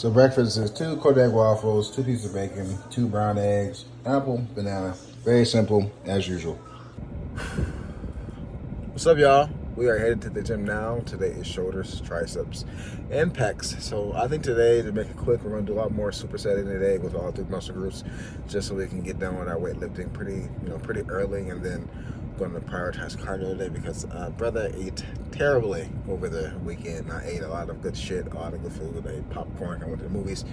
So breakfast is 2 Kodak waffles, 2 pieces of bacon, 2 brown eggs, apple, banana. Very simple as usual. What's up, y'all? We are headed to the gym now. Today is shoulders, triceps, and pecs. So I think today, to make it quick, we're going to do a lot more supersetting today with all 3 muscle groups, just so we can get done with our weightlifting pretty early, and then going to prioritize cardio today because brother ate terribly over the weekend. I ate a lot of good shit, a lot of good food. I ate popcorn, I went to the movies,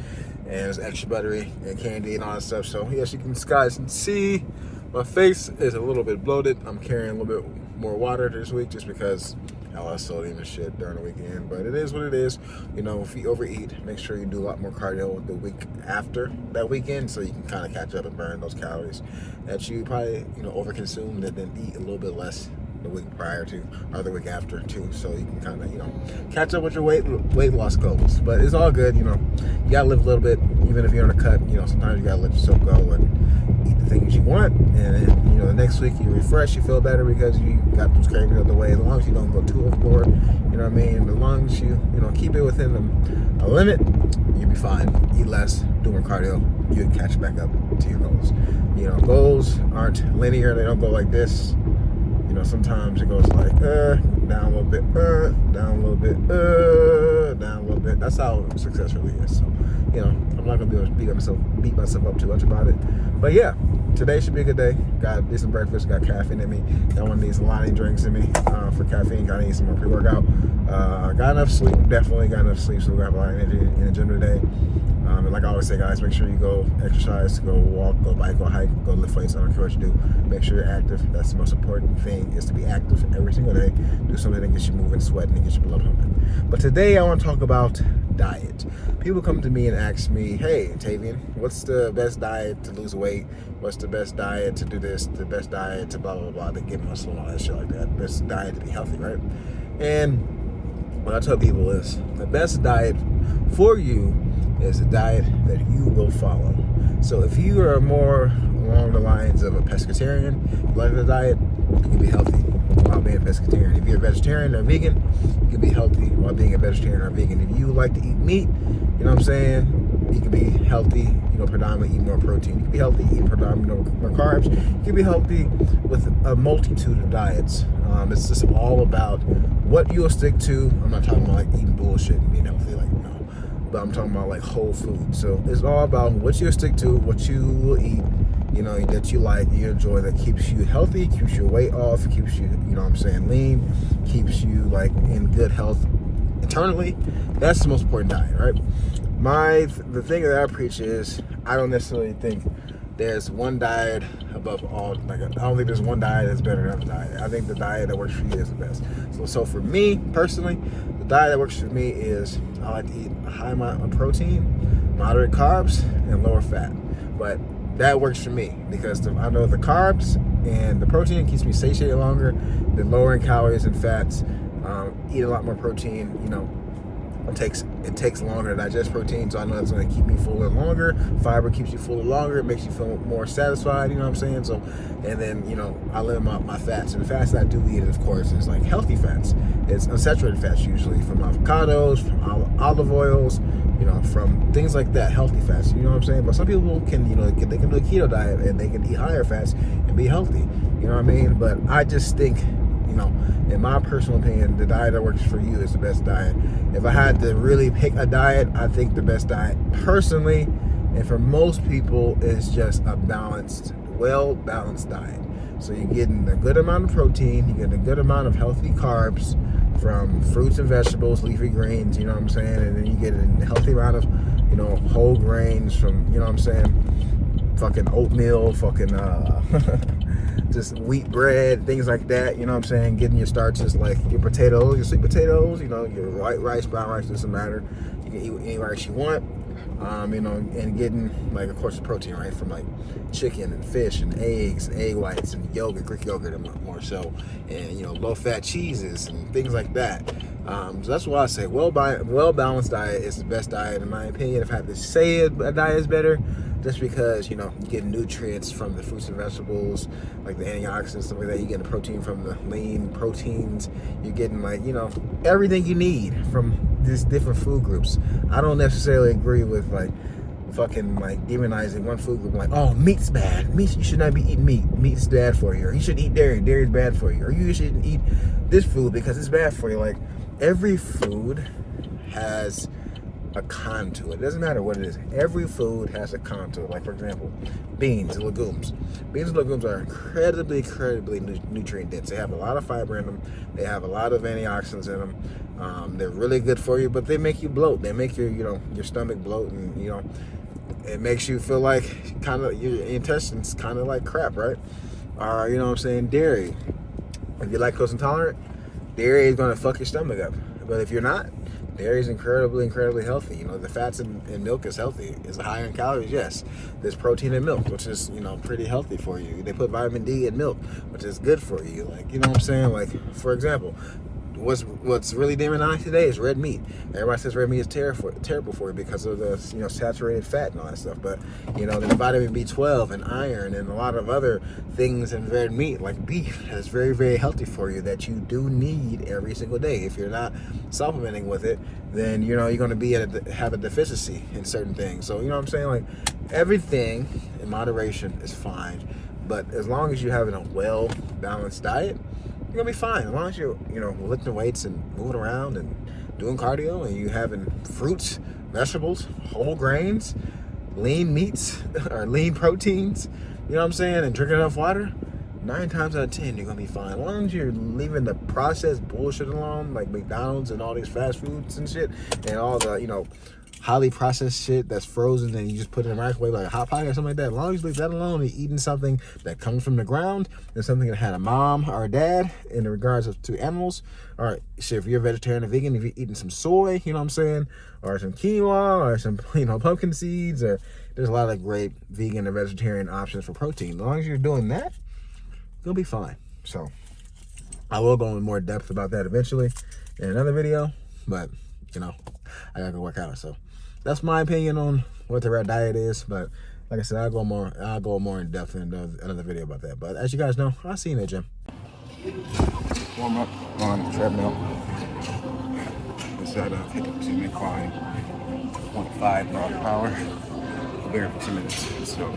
and it was extra buttery and candy and all that stuff. So yes, you guys can see my face is a little bit bloated. I'm carrying a little bit more water this week just because I lost sodium and shit during the weekend. But it is what it is. You know, if you overeat, make sure you do a lot more cardio the week after that weekend so you can kind of catch up and burn those calories that you probably, overconsumed, and then eat a little bit less the week prior to or the week after too, so you can kind of catch up with your weight loss goals. But it's all good. You gotta live a little bit, even if you're on a cut. Sometimes you gotta let yourself go and eat the things you want, and then the next week you refresh, you feel better because you got those cravings out of the way. As long as you don't go too overboard, you know what I mean, as long as you keep it within a limit, you'll be fine. Eat less, do more cardio, you can catch back up to your goals. Goals aren't linear. They don't go like this. Sometimes it goes like down a little bit, down a little bit, down a little bit. That's how success really is. So, I'm not gonna be able to beat myself up too much about it. But yeah, today should be a good day. Got a decent breakfast, got caffeine in me. Got one of these Alani drinks in me for caffeine. Gotta need some more pre-workout. Got enough sleep, definitely got enough sleep, so we got a lot of energy in the gym today. And like I always say, guys, make sure you go exercise, go walk, go bike, go hike, go lift weights. I don't care what you do. Make sure you're active. That's the most important thing, is to be active every single day. Do something that gets you moving, sweating, and gets your blood pumping. But today I want to talk about diet. People come to me and ask me, hey, Tavian, what's the best diet to lose weight? What's the best diet to do this? The best diet to blah, blah, blah, to get muscle and all that shit like that. Best diet to be healthy, right? And what I tell people is the best diet for you is a diet that you will follow. So if you are more along the lines of a pescatarian, you like the diet, you can be healthy while being a pescatarian. If you're a vegetarian or vegan, you can be healthy while being a vegetarian or vegan. If you like to eat meat, you know what I'm saying, you can be healthy, predominantly eat more protein. You can be healthy, eat predominantly more carbs. You can be healthy with a multitude of diets. It's just all about what you'll stick to. I'm not talking about like eating bullshit and being healthy, but I'm talking about like whole food. So it's all about what you stick to, what you will eat, that you like, you enjoy, that keeps you healthy, keeps your weight off, keeps you, lean, keeps you like in good health internally. That's the most important diet, right? The thing that I preach is, I don't necessarily think there's one diet above all. Like, I don't think there's one diet that's better than another diet. I think the diet that works for you is the best. So for me personally, the diet that works for me is I like to eat a high amount of protein, moderate carbs, and lower fat. But that works for me because I know the carbs and the protein keeps me satiated longer than lowering calories and fats. Eat a lot more protein, it takes longer to digest protein, so I know that's going to keep me fuller longer. Fiber keeps you fuller longer. It makes you feel more satisfied, you know what I'm saying? So, and then, I limit my fats. And the fats that I do eat, of course, is like healthy fats. It's unsaturated fats, usually from avocados, from olive oils, from things like that, healthy fats, you know what I'm saying? But some people can, they can do a keto diet and they can eat higher fats and be healthy, you know what I mean? But I just think, in my personal opinion, the diet that works for you is the best diet. If I had to really pick a diet, I think the best diet personally, and for most people, is just a well-balanced diet. So you're getting a good amount of protein, you're getting a good amount of healthy carbs from fruits and vegetables, leafy greens, you know what I'm saying? And then you get a healthy amount of, whole grains from, fucking oatmeal, just wheat bread, things like that, you know what I'm saying? Getting your starches like your potatoes, your sweet potatoes, your white rice, brown rice, doesn't matter. You can eat any rice you want, and getting, like, of course, the protein, right, from like chicken and fish and eggs, and egg whites and yogurt, Greek yogurt, and more so, and, low-fat cheeses and things like that. So that's why I say well-balanced diet is the best diet, in my opinion. If I had to say a diet is better, just because, you get nutrients from the fruits and vegetables, like the antioxidants, stuff like that. You get the protein from the lean proteins. You're getting, like, everything you need from these different food groups. I don't necessarily agree with like fucking like demonizing one food group, like, oh, meat's bad. Meat, you should not be eating meat. Meat's bad for you. Or you shouldn't eat dairy. Dairy's bad for you. Or you shouldn't eat this food because it's bad for you. Like, every food has a con to it. It doesn't matter what it is. Every food has a con to it. Like, for example, beans and legumes. Beans and legumes are incredibly nutrient dense. They have a lot of fiber in them. They have a lot of antioxidants in them. They're really good for you, but they make you bloat. They make your stomach bloat, and it makes you feel like kind of your intestines kind of like crap, right? Or you know what I'm saying, dairy. If you're lactose intolerant, dairy is going to fuck your stomach up. But if you're not, dairy is incredibly healthy. The fats in milk is healthy. Is it higher in calories? Yes. There's protein in milk, which is, pretty healthy for you. They put vitamin D in milk, which is good for you. Like, you know what I'm saying? Like, for example, what's really demonized today is red meat. Everybody says red meat is terrible for you because of the saturated fat and all that stuff. But there's vitamin B12 and iron and a lot of other things in red meat, like beef, that's very healthy for you, that you do need every single day. If you're not supplementing with it, then you're going to be have a deficiency in certain things. So what I'm saying, like, everything in moderation is fine, but as long as you're having a well balanced diet, you're gonna be fine. As long as you're, lifting weights and moving around and doing cardio, and you having fruits, vegetables, whole grains, lean meats, or lean proteins, you know what I'm saying, and drinking enough water, 9 times out of 10, you're gonna be fine. As long as you're leaving the processed bullshit alone, like McDonald's and all these fast foods and shit, and all the, highly processed shit that's frozen and you just put it in the microwave like a hot pocket or something like that. As long as you leave that alone and eating something that comes from the ground and something that had a mom or a dad in regards to animals. All right, so if you're a vegetarian or vegan, if you're eating some soy, you know what I'm saying, or some quinoa or some pumpkin seeds, or there's a lot of great vegan or vegetarian options for protein. As long as you're doing that, you'll be fine. So I will go in more depth about that eventually in another video, but I gotta go work out. So that's my opinion on what the right diet is. But like I said, I'll go more in depth in another video about that. But as you guys know, I'll see you in the gym. Warm up on the treadmill. It's at 52-minute climb, 0.5 miles per hour. I'll be here for 2 minutes. So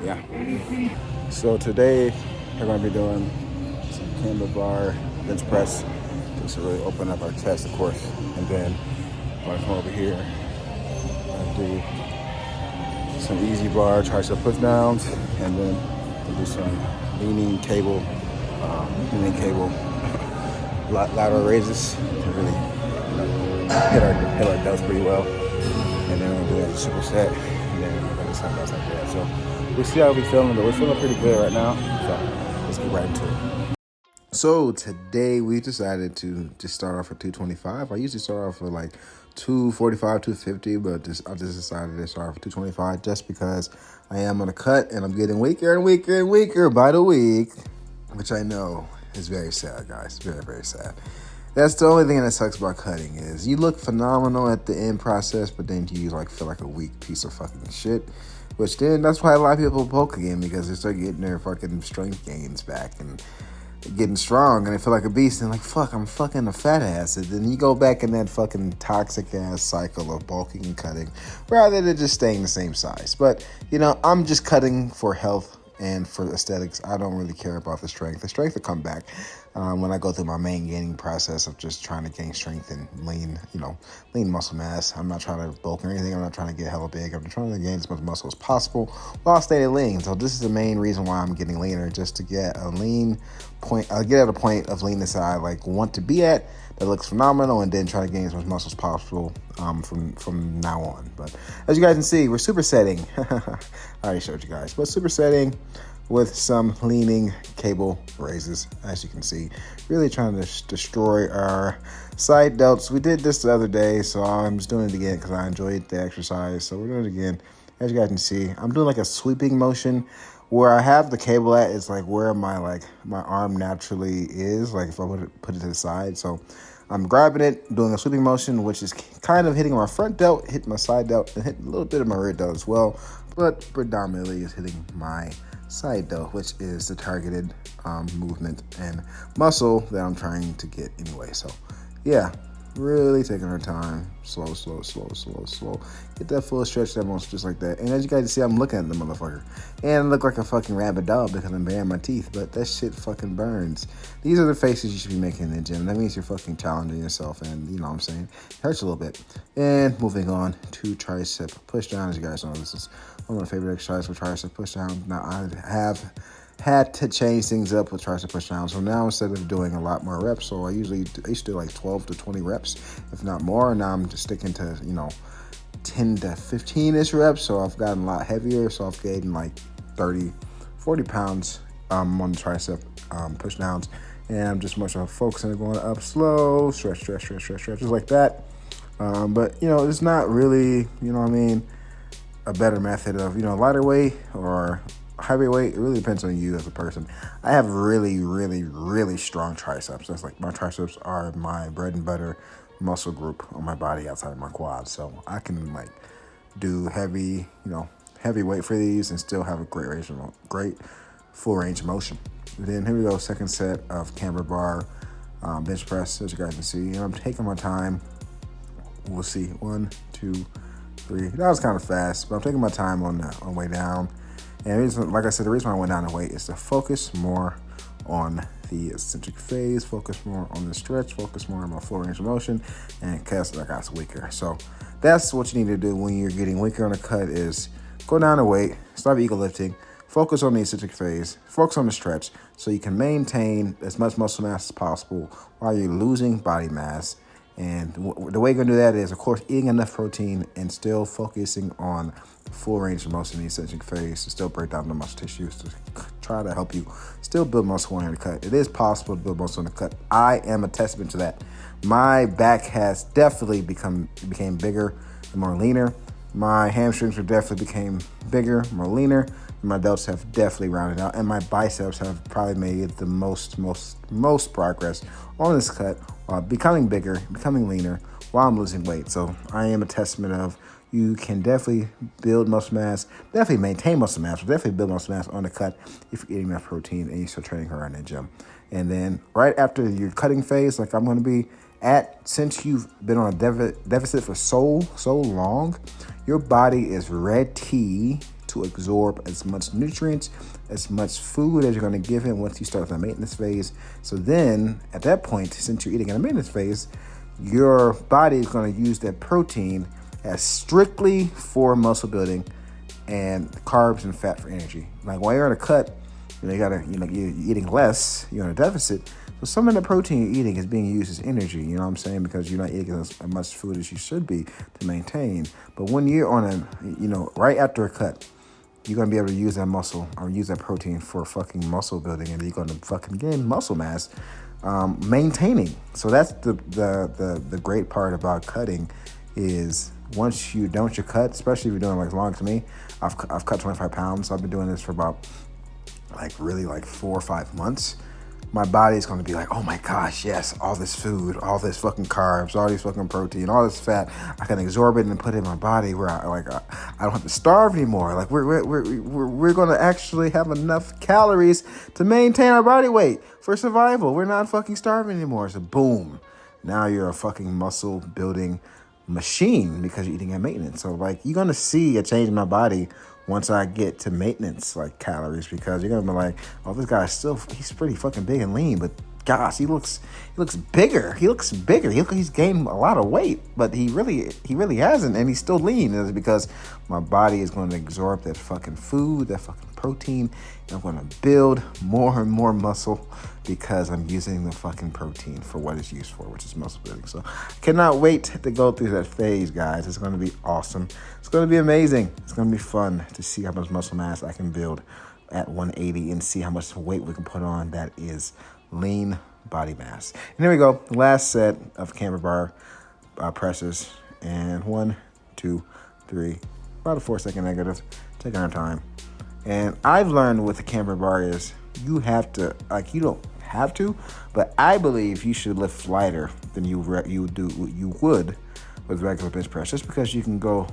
yeah. So today we're gonna be doing some handlebar bench press, just to really open up our chest, of course, and then I'm gonna come over here and do some easy bar tricep push downs, and then we'll do some leaning cable lateral raises to really hit our delts pretty well. And then we'll do that as a superset, and then we're gonna do something else like that. So we'll see how we're feeling, but we're feeling pretty good right now. So let's get right into it. So today we decided to just start off at 225. I usually start off with like 245, 250, but I just decided to start off at 225 just because I am on a cut and I'm getting weaker and weaker by the week, which I know is very sad, guys. Very sad. That's the only thing that sucks about cutting is you look phenomenal at the end process, but then you feel like a weak piece of fucking shit. Which then that's why a lot of people bulk again, because they start getting their fucking strength gains back and getting strong, and they feel like a beast, and like, fuck, I'm fucking a fat ass. And then you go back in that fucking toxic ass cycle of bulking and cutting rather than just staying the same size. But I'm just cutting for health and for aesthetics. I don't really care about the strength. The strength will come back when I go through my main gaining process of just trying to gain strength and lean muscle mass. I'm not trying to bulk or anything. I'm not trying to get hella big. I'm trying to gain as much muscle as possible while staying lean. So this is the main reason why I'm getting leaner, just to get a lean point. I'll get at a point of leanness that I want to be at, that looks phenomenal, and then try to gain as much muscle as possible from now on. But as you guys can see, we're supersetting. I already showed you guys, but supersetting with some leaning cable raises, as you can see, really trying to destroy our side delts. We did this the other day, so I'm just doing it again because I enjoyed the exercise. So we're doing it again. As you guys can see, I'm doing like a sweeping motion. Where I have the cable at is like where my arm naturally is, like if I put it to the side. So I'm grabbing it, doing a sweeping motion, which is kind of hitting my front delt, hitting my side delt, and hitting a little bit of my rear delt as well. But predominantly is hitting my side delt, which is the targeted movement and muscle that I'm trying to get anyway. So yeah, Really taking our time. Slow, slow, slow, slow, slow. Get that full stretch, that muscle just like that. And as you guys see, I'm looking at the motherfucker. And I look like a fucking rabid dog because I'm baring my teeth. But that shit fucking burns. These are the faces you should be making in the gym. That means you're fucking challenging yourself. And you know what I'm saying? It hurts a little bit. And moving on to tricep push down. As you guys know, this is one of my favorite exercises for tricep push down. Now, I have had to change things up with tricep push down. So now instead of doing a lot more reps, so I used to do like 12 to 20 reps, if not more. Now I'm just sticking to, 10 to 15-ish reps. So I've gotten a lot heavier. So I've gained like 30, 40 pounds on the tricep push downs. And I'm just much more focusing on going up slow, stretch, just like that. But, it's not really, a better method of, lighter weight or heavyweight. It really depends on you as a person. I have really, really, really strong triceps. That's like my triceps are my bread and butter muscle group on my body outside of my quads. So I can do heavy weight for these and still have a great full range of motion. And then here we go, second set of camber bar bench press, as you guys can see. And I'm taking my time. We'll see. 1, 2, 3. That was kind of fast, but I'm taking my time on way down. And like I said, the reason why I went down in weight is to focus more on the eccentric phase, focus more on the stretch, focus more on my full range of motion, and because I got weaker. So that's what you need to do when you're getting weaker on the cut is go down in weight, stop ego lifting, focus on the eccentric phase, focus on the stretch so you can maintain as much muscle mass as possible while you're losing body mass. And the way you're going to do that is, of course, eating enough protein and still focusing on the full range of motion in the eccentric phase to still break down the muscle tissues to try to help you still build muscle on the cut. It is possible to build muscle on the cut. I am a testament to that. My back has definitely became bigger and more leaner. My hamstrings became bigger, more leaner. My delts have definitely rounded out, and my biceps have probably made the most progress on this cut, becoming bigger, becoming leaner while I'm losing weight. So I am a testament of you can definitely build muscle mass, definitely maintain muscle mass, but definitely build muscle mass on the cut if you're eating enough protein and you're still training around the gym. And then right after your cutting phase, like I'm going to be at, since you've been on a deficit for so long, your body is ready to absorb as much nutrients, as much food as you're going to give it once you start the maintenance phase. So then at that point, since you're eating in a maintenance phase, your body is going to use that protein as strictly for muscle building and carbs and fat for energy. Like while you're on a cut, you're eating less, you're on a deficit. So some of the protein you're eating is being used as energy, you know what I'm saying? Because you're not eating as much food as you should be to maintain. But when you're on right after a cut, you're going to be able to use that muscle or use that protein for fucking muscle building, and you're going to fucking gain muscle mass maintaining. So that's the great part about cutting is once you're done with your cut, especially if you're doing like as long as me, I've cut 25 pounds. So I've been doing this for about 4 or 5 months. My body is going to be like, oh my gosh, yes, all this food, all this fucking carbs, all these fucking protein, all this fat, I can absorb it and put it in my body where I don't have to starve anymore. Like we're going to actually have enough calories to maintain our body weight for survival. We're not fucking starving anymore. So boom, now you're a fucking muscle building machine because you're eating at maintenance. So you're going to see a change in my body once I get to maintenance calories, because you're gonna be like, oh, this guy's he's pretty fucking big and lean, but gosh, he looks bigger. He looks bigger. He's gained a lot of weight, but he really hasn't, and he's still lean. And it's because my body is going to absorb that fucking food, that fucking protein, and I'm going to build more and more muscle because I'm using the fucking protein for what it's used for, which is muscle building. So I cannot wait to go through that phase, guys. It's going to be awesome. It's going to be amazing. It's going to be fun to see how much muscle mass I can build at 180 and see how much weight we can put on that is lean body mass. And here we go. Last set of camber bar presses. And 1, 2, 3. About a 4-second negative. Taking our time. And I've learned with the camber bar is you have to, you don't have to, but I believe you should lift lighter than you would with regular bench press, just because you can go,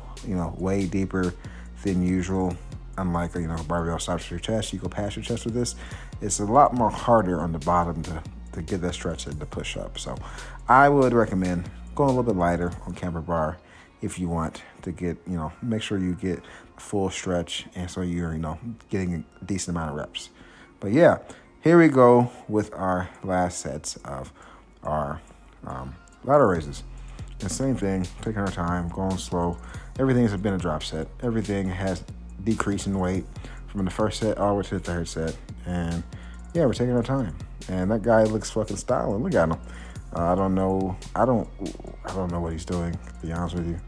way deeper than usual. Unlike barbell stops your chest, you go past your chest with this. It's a lot more harder on the bottom to get that stretch and to push up. So I would recommend go a little bit lighter on camber bar if you want to get, make sure you get full stretch, and so you're, getting a decent amount of reps. But yeah, here we go with our last sets of our lateral raises. And same thing, taking our time, going slow. Everything has been a drop set. Everything has decreased in weight from the first set all the way to the third set. And yeah, we're taking our time. And that guy looks fucking styling. Look at him. I don't know what he's doing, to be honest with you.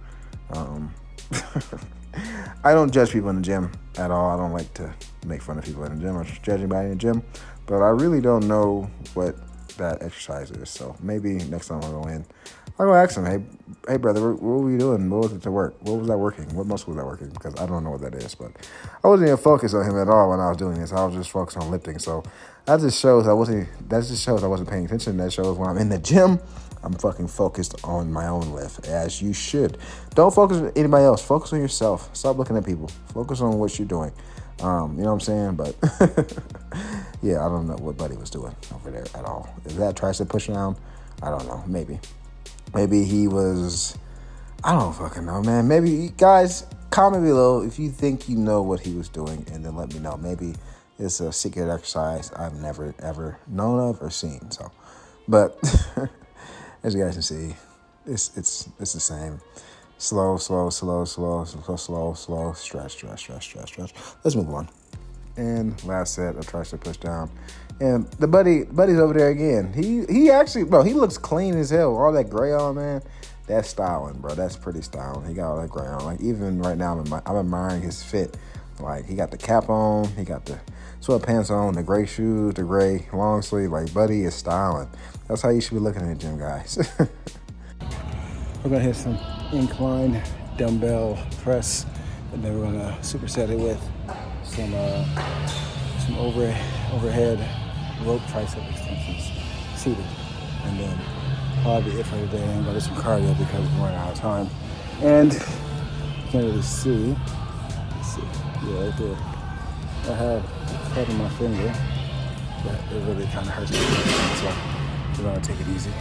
I don't judge people in the gym at all. I don't like to make fun of people in the gym or judge anybody in the gym. But I really don't know what that exercise is. So maybe next time I go in, I'll go ask him, hey brother, what were you doing? What was it to work? What was that working? What muscle was that working? Because I don't know what that is. But I wasn't even focused on him at all when I was doing this. I was just focused on lifting. So that just shows I wasn't paying attention. That shows when I'm in the gym, I'm fucking focused on my own lift, as you should. Don't focus on anybody else. Focus on yourself. Stop looking at people. Focus on what you're doing. You know what I'm saying? But yeah, I don't know what Buddy was doing over there at all. Is that tricep push down? I don't know. Maybe he was, I don't fucking know, man. Maybe, guys, comment below if you think you know what he was doing, and then let me know. Maybe it's a secret exercise I've never, ever known of or seen. So, but as you guys can see, it's the same. Slow, stretch. Let's move on. And last set of tricep push down. And buddy's over there again. He actually, bro, he looks clean as hell. All that gray on, man, that's styling, bro. That's pretty styling. He got all that gray on. Like, even right now, I'm admiring his fit. Like, he got the cap on, he got the sweatpants on, the gray shoes, the gray long sleeve. Like, Buddy is styling. That's how you should be looking at the gym, guys. We're gonna hit some incline dumbbell press, and then we're gonna superset it with some overhead rope tricep extensions seated, and then probably it for today. I'm gonna do some cardio because we're running out of time. And you can't really see. Let's see, yeah, right there. I have a cut in my finger that it really kind of hurts me, so we're gonna take it easy.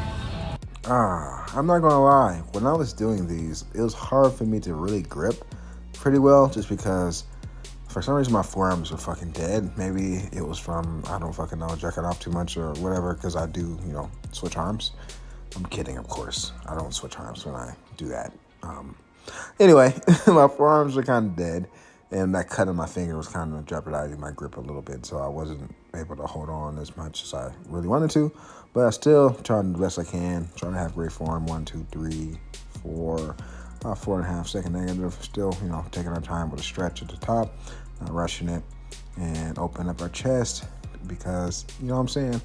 I'm not gonna lie. When I was doing these, it was hard for me to really grip pretty well, just because for some reason my forearms were fucking dead. Maybe it was from, I don't fucking know, jerking off too much or whatever, because I do, switch arms. I'm kidding, of course. I don't switch arms when I do that. Anyway, my forearms were kind of dead, and that cut in my finger was kind of jeopardizing my grip a little bit, so I wasn't able to hold on as much as I really wanted to. But I still trying the best I can, trying to have great form. 1, 2, 3, 4, about 4.5 second negative. Still, taking our time with a stretch at the top, not rushing it, and open up our chest, because you know what I'm saying.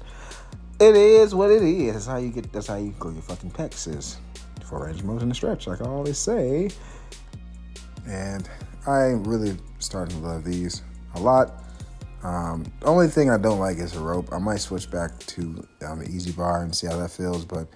It is what it is. That's how you grow your fucking pecs, is 4 range of motion and stretch, like I always say. And I'm really starting to love these a lot. The only thing I don't like is the rope. I might switch back to the easy bar and see how that feels, but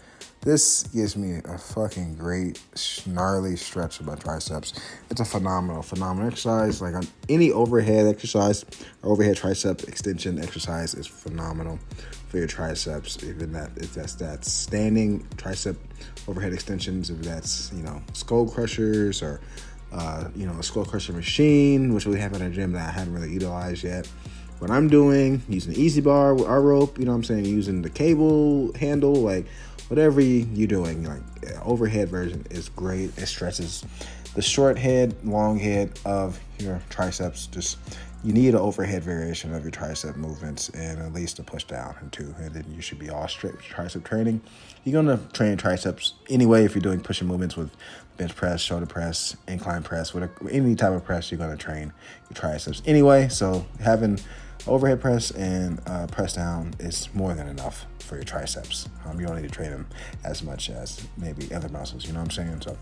this gives me a fucking great, gnarly stretch of my triceps. It's a phenomenal exercise. Like, on any overhead exercise, overhead tricep extension exercise is phenomenal for your triceps. Even if that's standing tricep overhead extensions, if that's, skull crushers or a skull crusher machine, which we have in our gym that I haven't really utilized yet. What I'm doing, using the easy bar, our rope, using the cable handle, like whatever you're doing, like overhead version is great. It stresses the short head, long head of your triceps. Just, you need an overhead variation of your tricep movements, and at least a push down and 2, and then you should be all straight with tricep training. You're gonna train triceps anyway if you're doing pushing movements with bench press, shoulder press, incline press, whatever, any type of press. You're gonna train your triceps anyway. So having overhead press and press down is more than enough for your triceps. You don't need to train them as much as maybe other muscles. You know what I'm saying?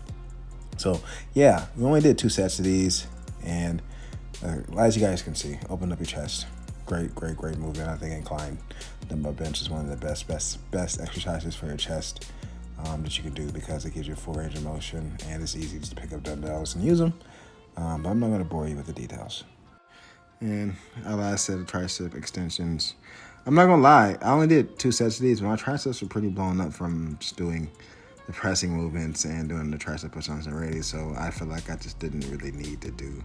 So yeah, we only did 2 sets of these, and as you guys can see, open up your chest. Great movement. I think incline dumbbell bench is one of the best exercises for your chest that you can do, because it gives you a full range of motion, and it's easy just to pick up dumbbells and use them. But I'm not going to bore you with the details. And our last set of tricep extensions, I'm not going to lie, I only did 2 sets of these, but my triceps were pretty blown up from just doing the pressing movements and doing the tricep push-ons already. So I feel like I just didn't really need to do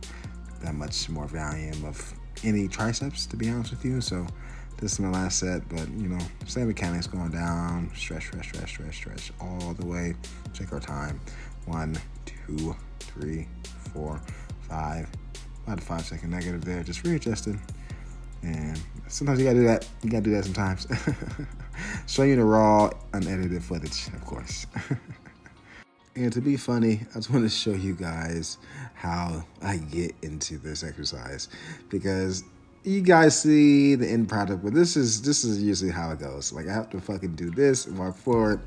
that much more volume of any triceps, to be honest with you. So this is my last set, but you know, same mechanics going down, stretch all the way. Check our time. 1, 2, 3, 4, 5. About a 5-second negative there, just readjusting. And sometimes you gotta do that. You gotta do that sometimes. Show you the raw, unedited footage, of course. And to be funny, I just want to show you guys how I get into this exercise, because you guys see the end product, but this is usually how it goes. Like I have to fucking do this, walk forward,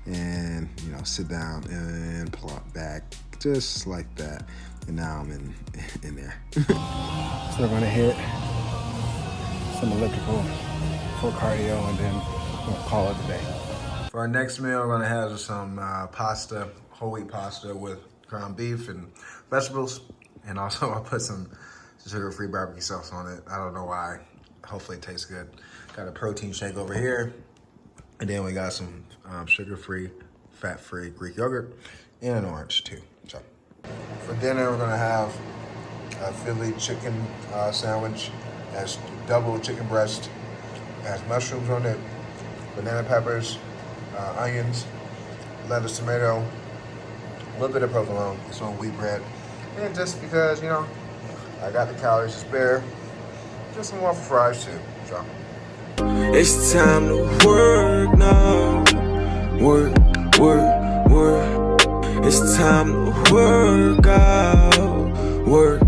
and you know, sit down and plop back, just like that. And now I'm in there. So we're gonna hit some elliptical for cardio, and then we'll call it a day. For our next meal, we're gonna have some pasta, whole wheat pasta with ground beef and vegetables. And also I'll put some sugar-free barbecue sauce on it. I don't know why. Hopefully it tastes good. Got a protein shake over here. And then we got some sugar-free, fat-free Greek yogurt and an orange too. So for dinner, we're gonna have a Philly chicken sandwich. It has double chicken breast. It has mushrooms on it, banana peppers, onions, lettuce, tomato, a little bit of provolone. It's on wheat bread. And just because, you know, I got the calories to spare, just some more for fries too. So it's time to work now. Work. It's time to work out. Work.